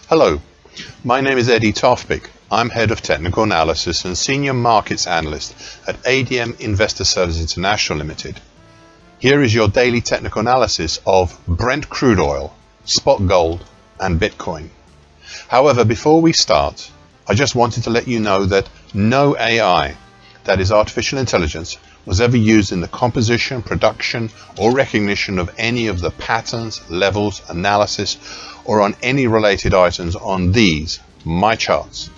Hello, my name is Eddie Tofpik. I'm Head of Technical Analysis and Senior Markets Analyst at ADM Investor Services International Limited. Here is your daily technical analysis of Brent crude oil, spot gold, and Bitcoin. However, before we start, I just wanted to let you know that no AI, that is artificial intelligence, was ever used in the composition, production, or recognition of any of the patterns, levels, analysis, or on any related items on these, my charts.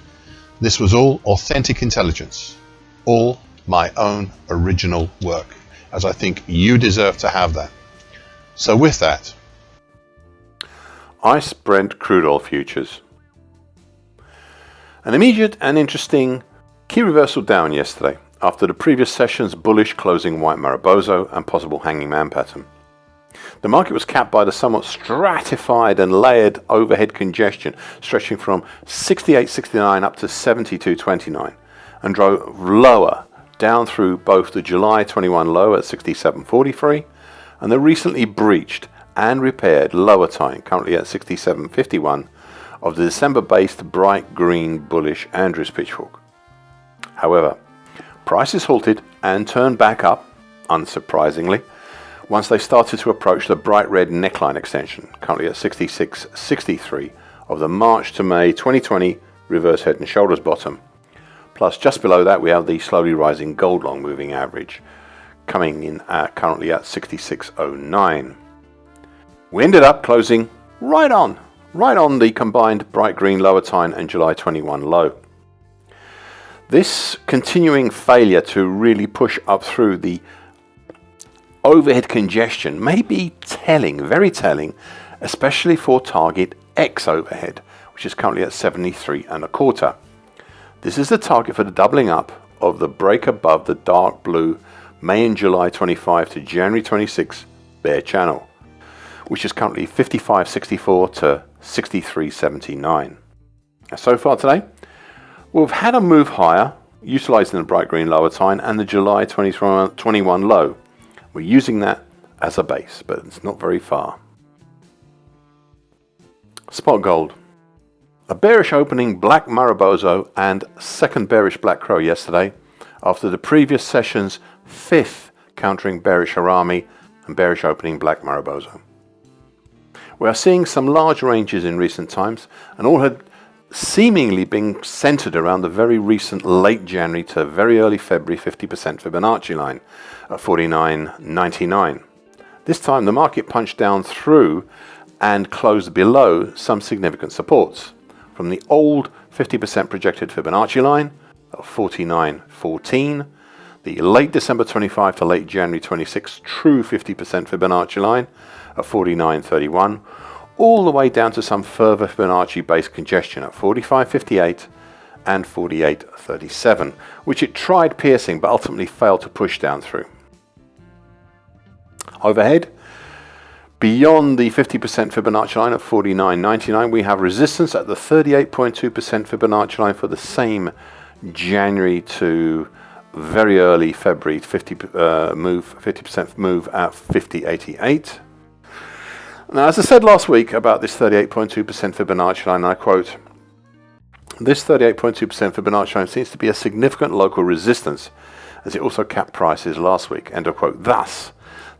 This was all authentic intelligence, all my own original work, as I think you deserve to have that. So with that, ICE Brent crude oil futures. An immediate and interesting key reversal down yesterday after the previous session's bullish closing white Mariposa and possible hanging man pattern. The market was capped by the somewhat stratified and layered overhead congestion stretching from 68.69 up to 72.29 and drove lower down through both the July 21 low at 67.43 and the recently breached and repaired lower time, currently at 67.51, of the December-based bright green bullish Andrews pitchfork. However, prices halted and turned back up, unsurprisingly, once they started to approach the bright red neckline extension, currently at 66.63, of the March to May 2020 reverse head and shoulders bottom. Plus, just below that, we have the slowly rising gold long moving average, coming in currently at 66.09. We ended up closing right on the combined bright green lower time and July 21 low. This continuing failure to really push up through the overhead congestion may be telling, very telling, especially for target X overhead, which is currently at 73.25. This is the target for the doubling up of the break above the dark blue May and July 25 to January 26 bear channel, which is currently 55.64 to 63.79. So far today, we've had a move higher, utilizing the bright green lower time and the July 2021 low. We're using that as a base, but it's not very far. Spot gold. A bearish opening black Mariposa and second bearish black crow yesterday after the previous session's fifth countering bearish Harami and bearish opening black Mariposa. We are seeing some large ranges in recent times, and all had seemingly been centered around the very recent late January to very early February 50% Fibonacci line at 49.99. This time the market punched down through and closed below some significant supports from the old 50% projected Fibonacci line at 49.14, the late December 25 to late January 26 true 50% Fibonacci line at 49.31, all the way down to some further Fibonacci-based congestion at 45.58 and 48.37, which it tried piercing but ultimately failed to push down through. Overhead, beyond the 50% Fibonacci line at 49.99, we have resistance at the 38.2% Fibonacci line for the same January to very early February 50% move at 50.88. Now, as I said last week about this 38.2% Fibonacci line, and I quote, "This 38.2% Fibonacci line seems to be a significant local resistance, as it also capped prices last week," end of quote. Thus,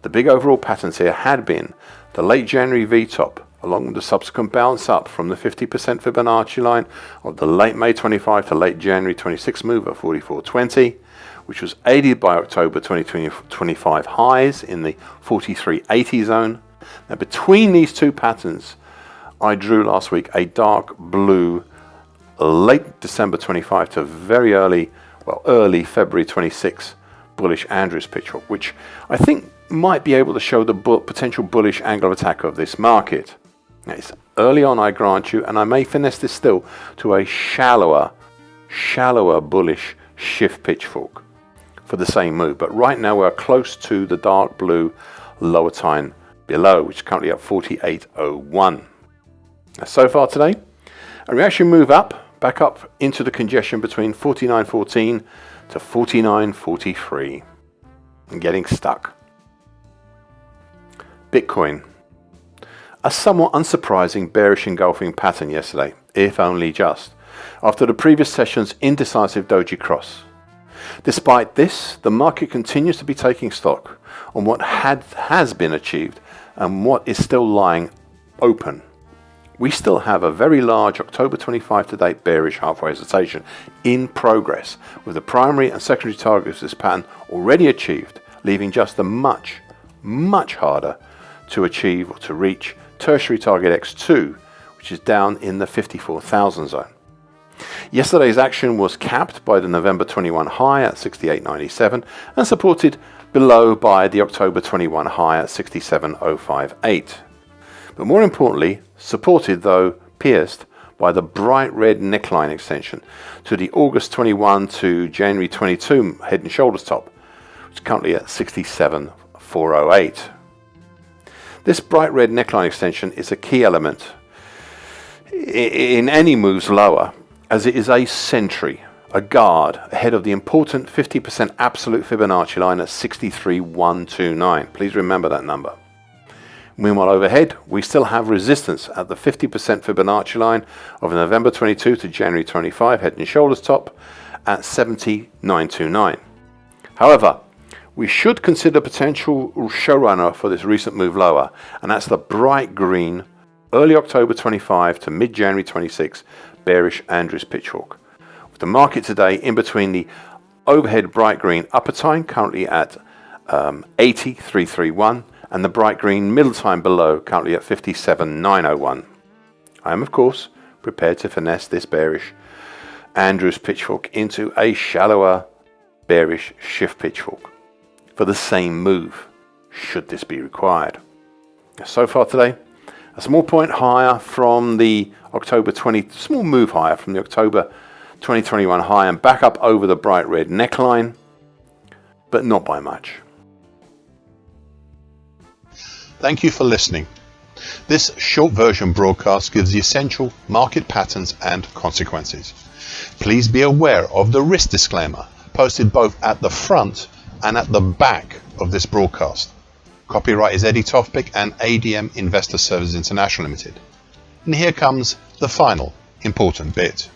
the big overall patterns here had been the late January V-top, along with the subsequent bounce up from the 50% Fibonacci line of the late May 25 to late January 26 move at 44.20, which was aided by October 2025 highs in the 43.80 zone. Now, between these two patterns, I drew last week a dark blue late December 25 to very early February 26 bullish Andrews pitchfork, which I think might be able to show the potential bullish angle of attack of this market. Now, it's early on, I grant you, and I may finesse this still to a shallower bullish shift pitchfork for the same move. But right now we're close to the dark blue lower time below, which is currently at 48.01. So far today, a reaction move back up into the congestion between 49.14 to 49.43 and getting stuck. Bitcoin. A somewhat unsurprising bearish engulfing pattern yesterday if only just, after the previous session's indecisive doji cross. Despite this, the market continues to be taking stock on what has been achieved and what is still lying open. We still have a very large October 25 to date bearish halfway hesitation in progress, with the primary and secondary targets of this pattern already achieved, leaving just the much harder to achieve or to reach tertiary target X2, which is down in the 54,000 zone. Yesterday's action was capped by the November 21 high at 68.97 and supported below by the October 21 high at 67.058. But more importantly, supported though pierced by the bright red neckline extension to the August 21 to January 22 head and shoulders top, which is currently at 67.408. This bright red neckline extension is a key element in any moves lower, as it is a sentry, a guard, ahead of the important 50% absolute Fibonacci line at 63.129. Please remember that number. Meanwhile, overhead, we still have resistance at the 50% Fibonacci line of November 22 to January 25 head and shoulders top at 70.929. However, we should consider potential showrunner for this recent move lower, and that's the bright green early October 25 to mid-January 26 bearish Andrews pitchfork, with the market today in between the overhead bright green upper time currently at 80.331 and the bright green middle time below currently at 57.901. I am of course prepared to finesse this bearish Andrews pitchfork into a shallower bearish shift pitchfork for the same move, should this be required. So far today, a small point higher from the October 20, small move higher from the October 2021 high and back up over the bright red neckline, but not by much. Thank you for listening. This short version broadcast gives the essential market patterns and consequences. Please be aware of the risk disclaimer posted both at the front and at the back of this broadcast. Copyright is Eddie Toftbeck and ADM Investor Services International Limited. And here comes the final important bit.